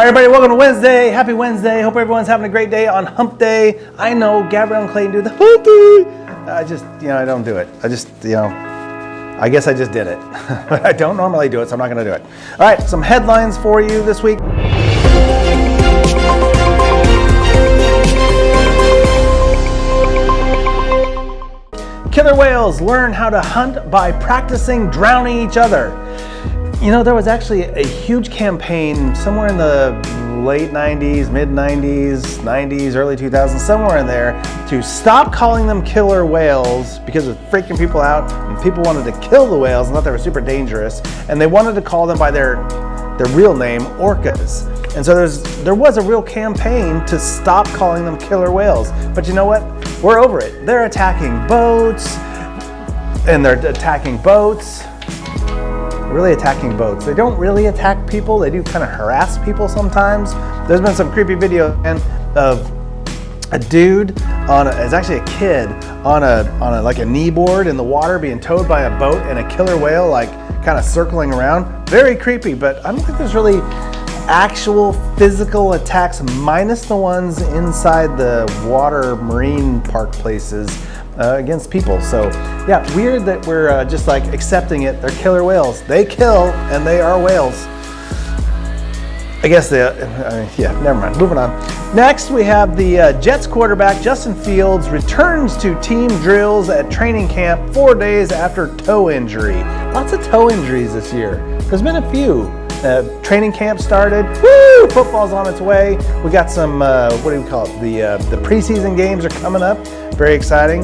right, everybody, welcome to Wednesday. Happy Wednesday. Hope everyone's having a great day on Hump Day. I know Gabrielle and Clayton do the hooky. I don't do it. I guess I just did it. I don't normally do it, so I'm not going to do it. All right, some headlines for you this week. Killer whales learn how to hunt by practicing drowning each other. You know, there was actually a huge campaign somewhere in the late 90s, mid 90s, 90s, early 2000s, somewhere in there, to stop calling them killer whales because it was freaking people out, and people wanted to kill the whales and thought they were super dangerous, and they wanted to call them by their real name, orcas. And so there was a real campaign to stop calling them killer whales. But you know what? We're over it. They're attacking boats, really attacking boats. They don't really attack people. They do kind of harass people sometimes. There's been some creepy video of a dude it's actually a kid on a like a knee board in the water being towed by a boat, and a killer whale like kind of circling around. Very creepy, but I don't think there's really actual physical attacks minus the ones inside the water marine park places against people. So yeah, weird that we're just like accepting it. They're killer whales. They kill, and they are whales. I guess never mind. Moving on. Next, we have the Jets quarterback Justin Fields returns to team drills at training camp 4 days after toe injury. Lots of toe injuries this year. There's been a few. Training camp started. Woo! Football's on its way. We got some, what do we call it? The preseason games are coming up. Very exciting.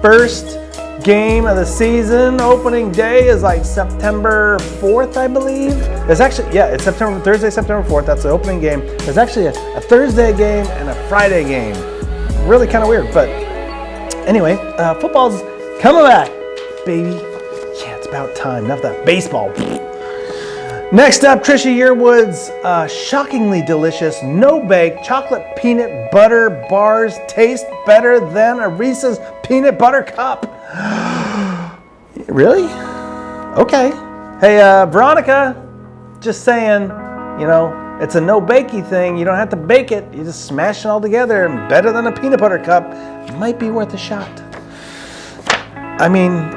First game of the season, opening day is like September 4th, I believe. It's actually, it's Thursday, September 4th. That's the opening game. There's actually a Thursday game and a Friday game. Really kind of weird, but anyway, football's coming back, baby. Yeah, it's about time. Enough of that baseball. Next up, Trisha Yearwood's shockingly delicious, no-bake chocolate peanut butter bars taste better than a Reese's peanut butter cup. Really? Okay. Hey, Veronica, just saying, it's a no-bakey thing. You don't have to bake it. You just smash it all together, and better than a peanut butter cup. Might be worth a shot. I mean,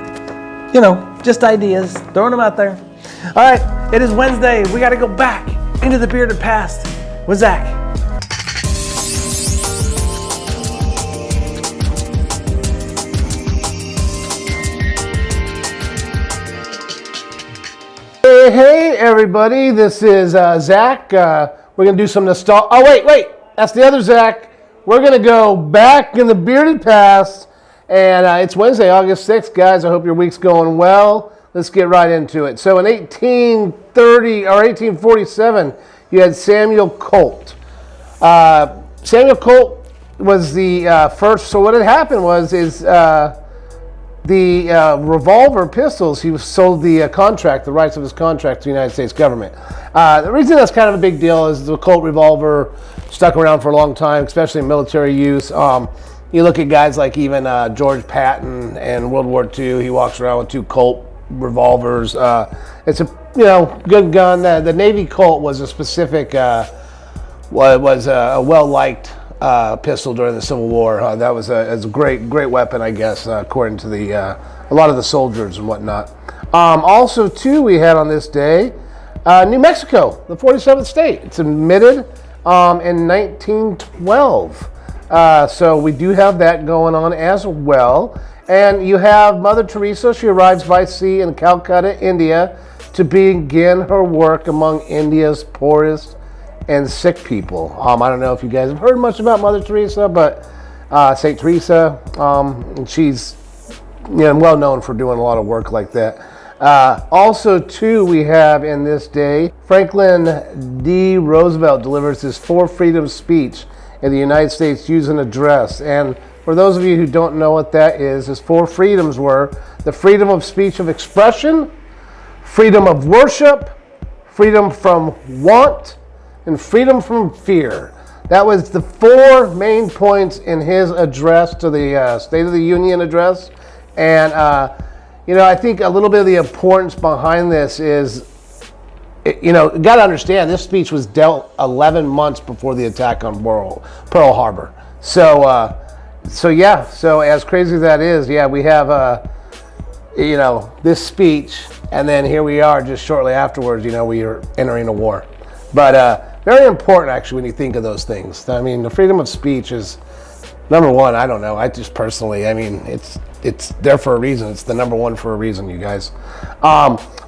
just ideas. Throwing them out there. All right, it is Wednesday. We got to go back into the bearded past with Zach. Hey, everybody. This is Zach. We're going to do some nostalgia. Oh, wait. That's the other Zach. We're going to go back in the bearded past. And it's Wednesday, August 6th, guys. I hope your week's going well. Let's get right into it. So in 1847, you had Samuel Colt. Samuel Colt was the first. So what had happened was the revolver pistols, he sold the rights of his contract to the United States government. The reason that's kind of a big deal is the Colt revolver stuck around for a long time, especially in military use. You look at guys like even George Patton in World War II, he walks around with 2 Colt revolvers. It's a good gun. The Navy Colt was a specific was a well-liked pistol during the Civil War. That was a great weapon, I guess, according to a lot of the soldiers and whatnot. Also too, we had on this day New Mexico, the 47th state. It's admitted in 1912. So we do have that going on as well. And you have Mother Teresa. She arrives by sea in Calcutta, India, to begin her work among India's poorest and sick people. I don't know if you guys have heard much about Mother Teresa, but St. Teresa, she's well known for doing a lot of work like that. Also, too, we have in this day, Franklin D. Roosevelt delivers his 4 Freedoms speech in the United States using address. And for those of you who don't know what that is, his 4 freedoms were the freedom of speech of expression, freedom of worship, freedom from want, and freedom from fear. That was the 4 main points in his address to the State of the Union address. And, I think a little bit of the importance behind this is you know, you got to understand, this speech was dealt 11 months before the attack on Pearl Harbor. So, so as crazy as that is, yeah, we have, you know, this speech, and then here we are just shortly afterwards, you know, we are entering a war. But very important, actually, when you think of those things. I mean, the freedom of speech is number one. I don't know. I just personally, I mean, it's there for a reason. It's the number one for a reason, you guys.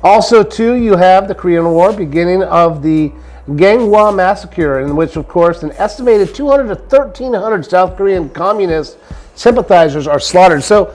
Also, too, you have the Korean War, beginning of the Ganghwa massacre, in which, of course, an estimated 200 to 1,300 South Korean communist sympathizers are slaughtered. So,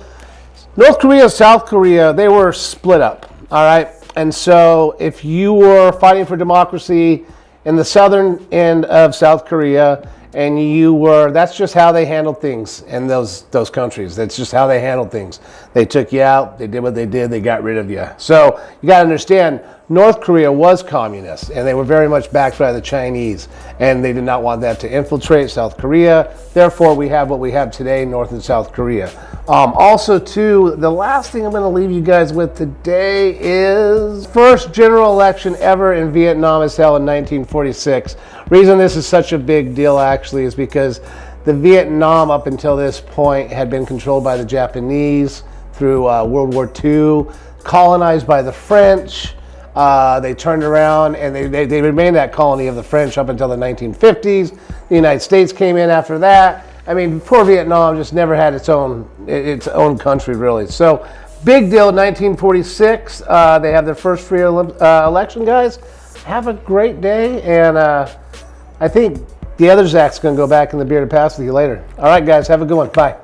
North Korea, South Korea, they were split up, all right? And so, if you were fighting for democracy in the southern end of South Korea, and you were, that's just how they handled things in those countries. That's just how they handled things. They took you out, they did what they did, they got rid of you. So you got to understand, North Korea was communist, and they were very much backed by the Chinese, and they did not want that to infiltrate South Korea. Therefore, we have what we have today, North and South Korea. Also, too, the last thing I'm going to leave you guys with today is first general election ever in Vietnam is held in 1946. Reason this is such a big deal, actually, is because the Vietnam up until this point had been controlled by the Japanese through World War II, colonized by the French. They turned around and they remained that colony of the French up until the 1950s. The United States came in after that. I mean, poor Vietnam just never had its own country, really. So, big deal in 1946. They have their first free election, guys. Have a great day, and I think the other Zach's going to go back in the bearded pass with you later. All right, guys, have a good one. Bye.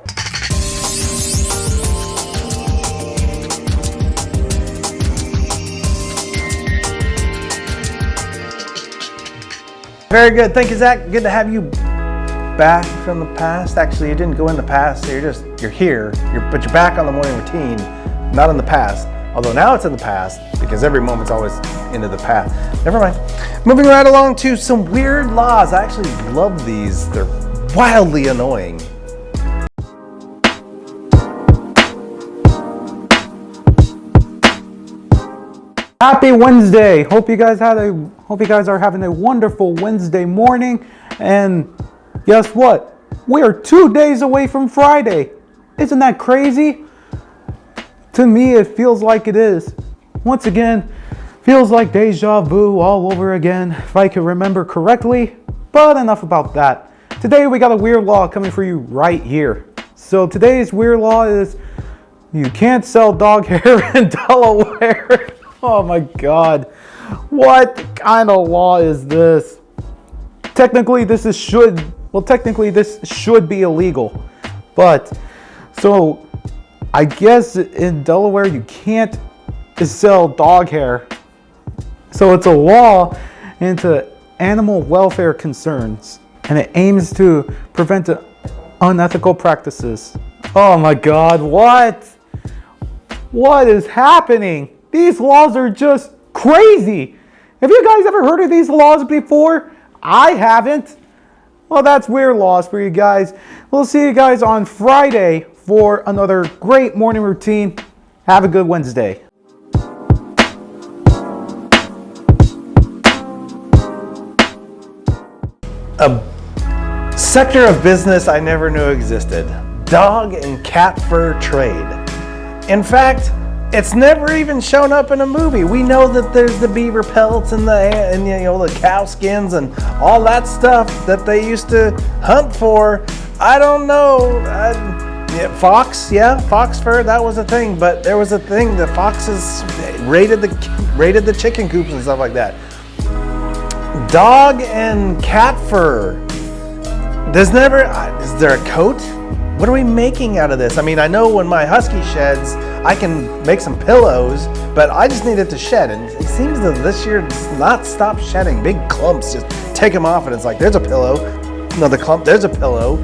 Very good. Thank you, Zach. Good to have you back from the past. Actually, you didn't go in the past, so you're here, but you're back on the morning routine, not in the past. Although now it's in the past, because every moment's always into the past. Never mind. Moving right along to some weird laws. I actually love these. They're wildly annoying. Happy Wednesday! Hope you guys are having a wonderful Wednesday morning. And guess what? We are 2 days away from Friday. Isn't that crazy? To me, it feels like it is. Once again, feels like deja vu all over again, if I can remember correctly. But enough about that. Today we got a weird law coming for you right here. So today's weird law is you can't sell dog hair in Delaware. Oh my God. What kind of law is this? Technically this should be illegal. But so I guess in Delaware you can't sell dog hair. So it's a law into animal welfare concerns, and it aims to prevent unethical practices. Oh my God, what? What is happening? These laws are just crazy. Have you guys ever heard of these laws before? I haven't. Well, that's weird laws for you guys. We'll see you guys on Friday for another great morning routine. Have a good Wednesday. A sector of business I never knew existed. Dog and cat fur trade. In fact, it's never even shown up in a movie. We know that there's the beaver pelts and the cow skins and all that stuff that they used to hunt for. I don't know. Fox fur, that was a thing. But there was a thing that foxes raided the chicken coops and stuff like that. Dog and cat fur. Is there a coat? What are we making out of this? I mean, I know when my husky sheds, I can make some pillows, but I just need it to shed. And it seems that this year does not stop shedding. Big clumps, just take them off and it's like, there's a pillow. Another clump, there's a pillow.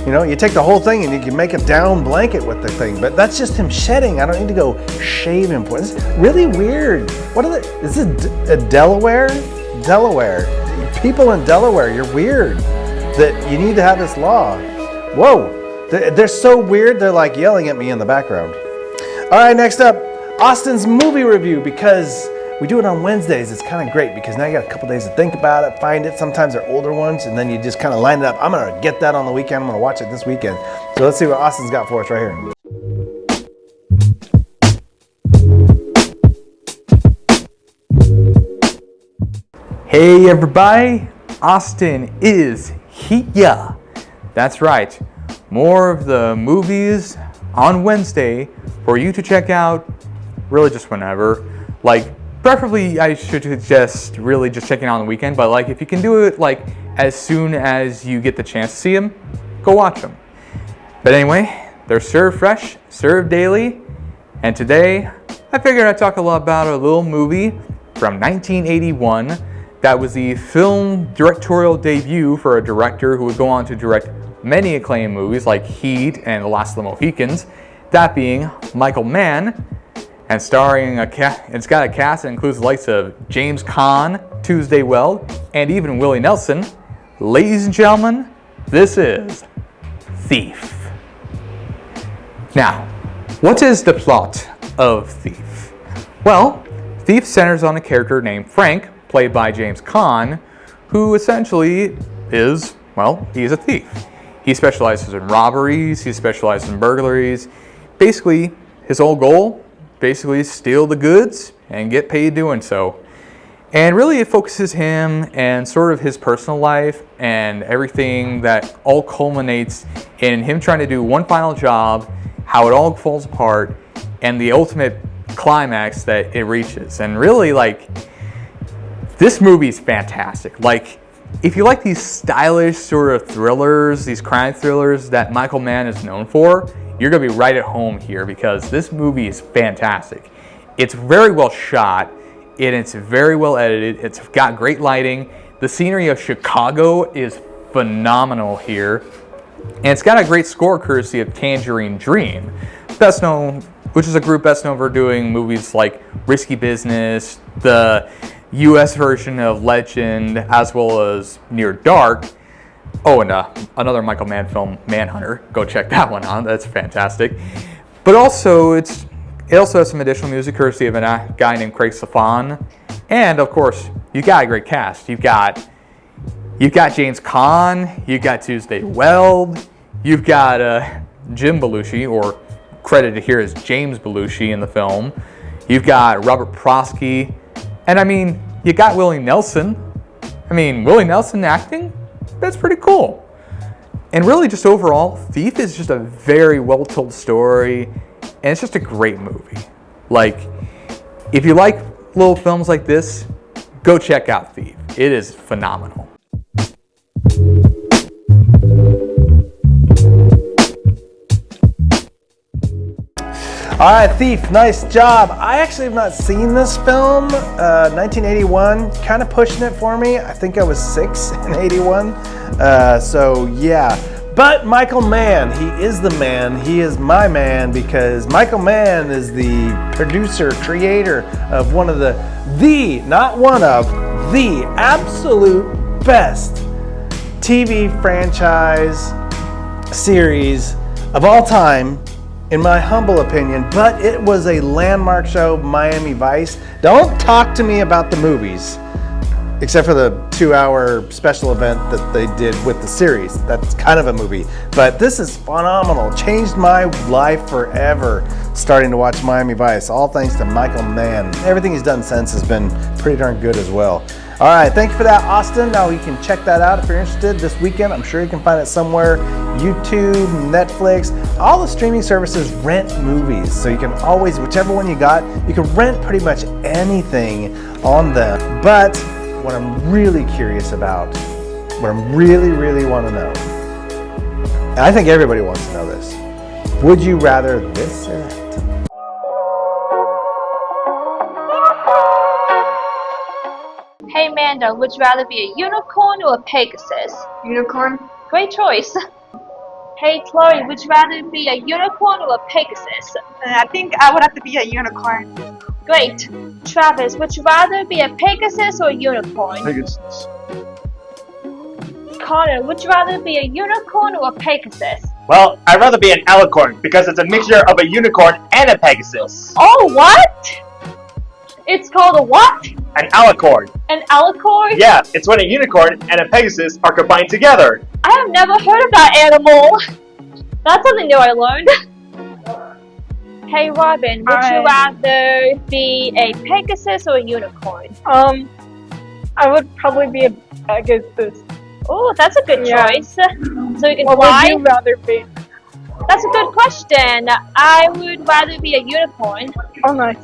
You know, you take the whole thing and you can make a down blanket with the thing, but that's just him shedding. I don't need to go shave him. This is really weird. Is this Delaware? Delaware. People in Delaware, you're weird that you need to have this law. Whoa. They're so weird, they're like yelling at me in the background. All right, next up, Austin's movie review, because we do it on Wednesdays. It's kind of great because now you got a couple days to think about it, find it. Sometimes they're older ones, and then you just kind of line it up. I'm going to get that on the weekend. I'm going to watch it this weekend. So let's see what Austin's got for us right here. Hey everybody, Austin is here. That's right, more of the movies on Wednesday for you to check out really just whenever. Like, preferably I should suggest really just checking out on the weekend, but like if you can do it like as soon as you get the chance to see them, go watch them. But anyway, they're served fresh, served daily, and today I figured I'd talk a lot about a little movie from 1981 that was the film directorial debut for a director who would go on to direct many acclaimed movies like Heat and The Last of the Mohicans, that being Michael Mann, and starring it's got a cast that includes the likes of James Caan, Tuesday Weld, and even Willie Nelson. Ladies and gentlemen, this is Thief. Now, what is the plot of Thief? Well, Thief centers on a character named Frank, played by James Caan, who essentially is, well, he's a thief. He specializes in robberies, he specializes in burglaries. Basically, his whole goal, basically steal the goods and get paid doing so. And really it focuses him and sort of his personal life and everything that all culminates in him trying to do one final job, how it all falls apart, and the ultimate climax that it reaches. And really, like, this movie is fantastic. Like, if you like these stylish sort of thrillers, these crime thrillers that Michael Mann is known for, you're gonna be right at home here because this movie is fantastic. It's very well shot, and it's very well edited. It's got great lighting. The scenery of Chicago is phenomenal here. And it's got a great score courtesy of Tangerine Dream, best known, which is a group best known for doing movies like Risky Business, the US version of Legend, as well as Near Dark. Oh, and another Michael Mann film, Manhunter. Go check that one out. That's fantastic. But also, it also has some additional music courtesy of a guy named Craig Safan. And of course, you got a great cast. You've got James Caan, you've got Tuesday Weld, you've got Jim Belushi, or credited here as James Belushi in the film. You've got Robert Prosky, and I mean, you got Willie Nelson. I mean, Willie Nelson acting, that's pretty cool. And really just overall, Thief is just a very well told story, and it's just a great movie. Like, if you like little films like this, go check out Thief. It is phenomenal. All right, Thief, nice job. I actually have not seen this film. 1981, kind of pushing it for me. I think I was 6 in 81. So yeah, but Michael Mann, he is the man. He is my man because Michael Mann is the producer, creator of one of the absolute best TV franchise series of all time, in my humble opinion, but it was a landmark show, Miami Vice. Don't talk to me about the movies, except for the 2-hour special event that they did with the series. That's kind of a movie, but this is phenomenal. Changed my life forever, starting to watch Miami Vice, all thanks to Michael Mann. Everything he's done since has been pretty darn good as well. All right, thank you for that, Austin. Now you can check that out if you're interested this weekend. I'm sure you can find it somewhere. YouTube, Netflix, all the streaming services rent movies. So you can always, whichever one you got, you can rent pretty much anything on them. But what I'm really curious about, what I really want to know, and I think everybody wants to know this, would you rather this or that? Hey Amanda, would you rather be a unicorn or a Pegasus? Unicorn? Great choice. Hey Chloe, would you rather be a unicorn or a Pegasus? I think I would have to be a unicorn. Great. Travis, would you rather be a Pegasus or a unicorn? Pegasus. Connor, would you rather be a unicorn or a Pegasus? Well, I'd rather be an alicorn because it's a mixture of a unicorn and a Pegasus. Oh, what? It's called a what? An alicorn. An alicorn? Yeah, it's when a unicorn and a Pegasus are combined together. I have never heard of that animal. That's something new I learned. Hey Robin, would you rather be a Pegasus or a unicorn? I would probably be a Pegasus. Oh, that's a good choice. So you can What fly? would you rather be? That's a good question. I would rather be a unicorn. Oh, nice.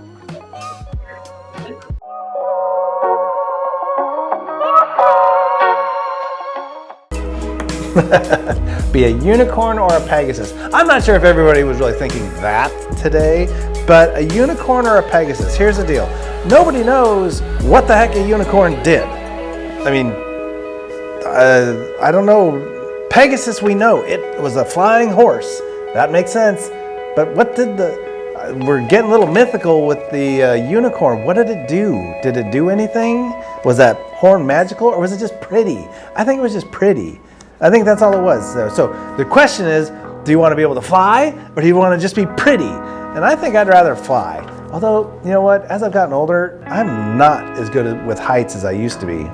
Be a unicorn or a Pegasus. I'm not sure if everybody was really thinking that today, but a unicorn or a Pegasus. Here's the deal. Nobody knows what the heck a unicorn did. I mean, I don't know. Pegasus, we know. It was a flying horse. That makes sense. But what did we're getting a little mythical with the unicorn. What did it do? Did it do anything? Was that horn magical or was it just pretty? I think it was just pretty. I think that's all it was. So the question is, do you want to be able to fly or do you want to just be pretty? And I think I'd rather fly. Although, you know what, as I've gotten older, I'm not as good with heights as I used to be.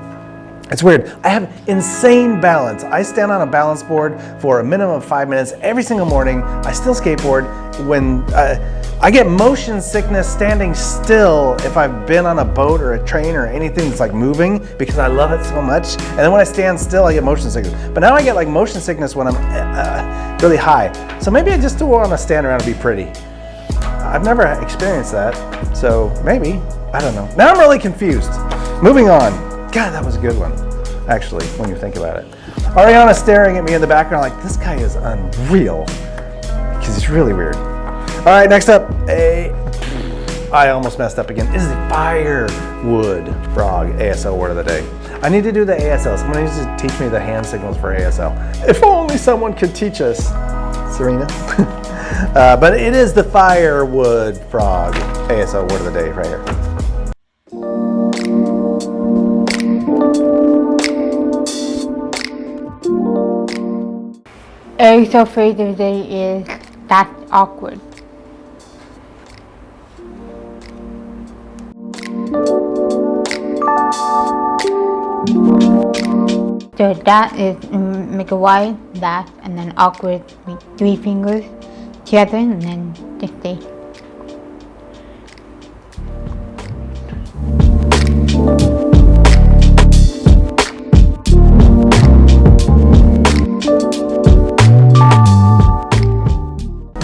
It's weird. I have insane balance. I stand on a balance board for a minimum of 5 minutes every single morning. I still skateboard. When I get motion sickness standing still if I've been on a boat or a train or anything that's like moving because I love it so much. And then when I stand still, I get motion sickness. But now I get like motion sickness when I'm really high. So maybe I just don't want to stand around and be pretty. I've never experienced that. So maybe, I don't know. Now I'm really confused. Moving on. God, that was a good one, actually, when you think about it. Ariana's staring at me in the background like, this guy is unreal, because he's really weird. All right, next up, I almost messed up again. This is a firewood frog ASL word of the day. I need to do the ASL. Someone needs to teach me the hand signals for ASL. If only someone could teach us, Serena. But it is the firewood frog ASL word of the day right here. ASL phrase of the day is, that's awkward. So that is make a Y, that, and then awkward, make 3 fingers together, and then just say.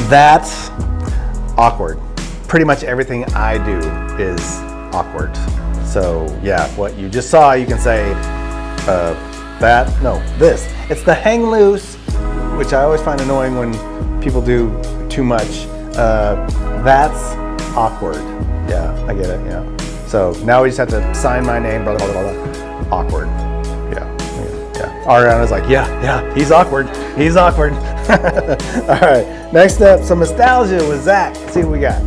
That's awkward. Pretty much everything I do is awkward. So yeah, what you just saw, you can say this. It's the hang loose, which I always find annoying when people do too much. That's awkward. Yeah, I get it, yeah. So now we just have to sign my name, blah, blah, blah, blah. Awkward. Yeah. Ariana's like, yeah, he's awkward. He's awkward. All right, next up, some nostalgia with Zach. Let's see what we got.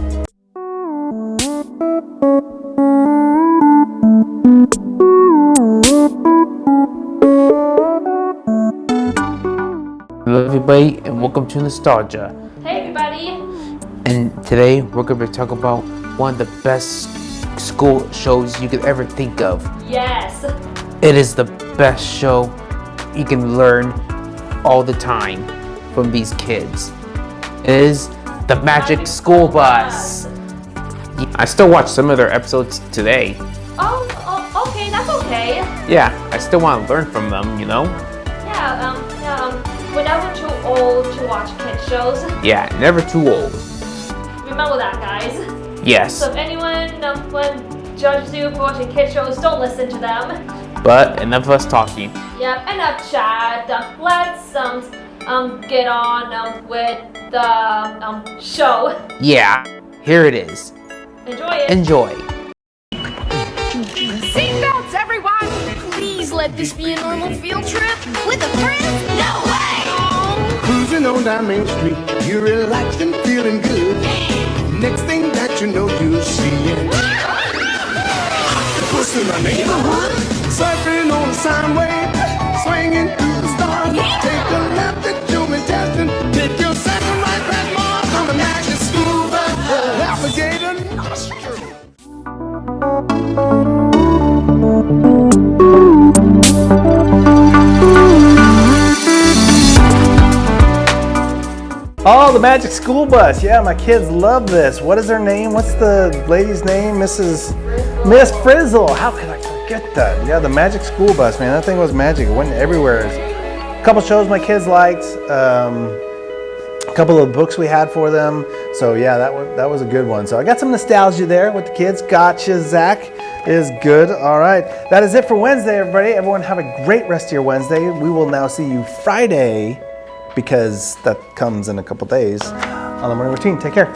Hello everybody and welcome to Nostalgia. Hey everybody. And today we're going to be talking about one of the best school shows you could ever think of. Yes. It is the best show you can learn all the time from these kids. It is The Magic School Bus. I still watch some of their episodes today. Oh, okay, that's okay. Yeah, I still want to learn from them, you know? We're never too old to watch kid shows. Yeah, never too old. Remember that, guys. Yes. So if anyone judges you for watching kid shows, don't listen to them. But enough of us talking. Yep, enough chat. Let's get on with the show. Yeah, here it is. Enjoy it. Enjoy. Seatbelts, everyone! Please let this be a normal field trip. With a friend? No way! Cruising on down Main Street, you're relaxed and feeling good. Next thing that you know, you're seeing Puss in the neighborhood, surfing on the sine wave, swinging through the stars. Take a left at Julie Teston, take your second right back Mars on the Magic School Bus, alligator nostril. Oh, the Magic School Bus. Yeah, my kids love this. What is her name? What's the lady's name? Miss Frizzle. How could I forget that? Yeah, the Magic School Bus, man. That thing was magic. It went everywhere. A couple shows my kids liked. A couple of books we had for them. So yeah, that was a good one. So I got some nostalgia there with the kids. Gotcha, Zach. Is good. All right. That is it for Wednesday, everybody. Everyone have a great rest of your Wednesday. We will now see you Friday, because that comes in a couple days, on the morning routine. Take care.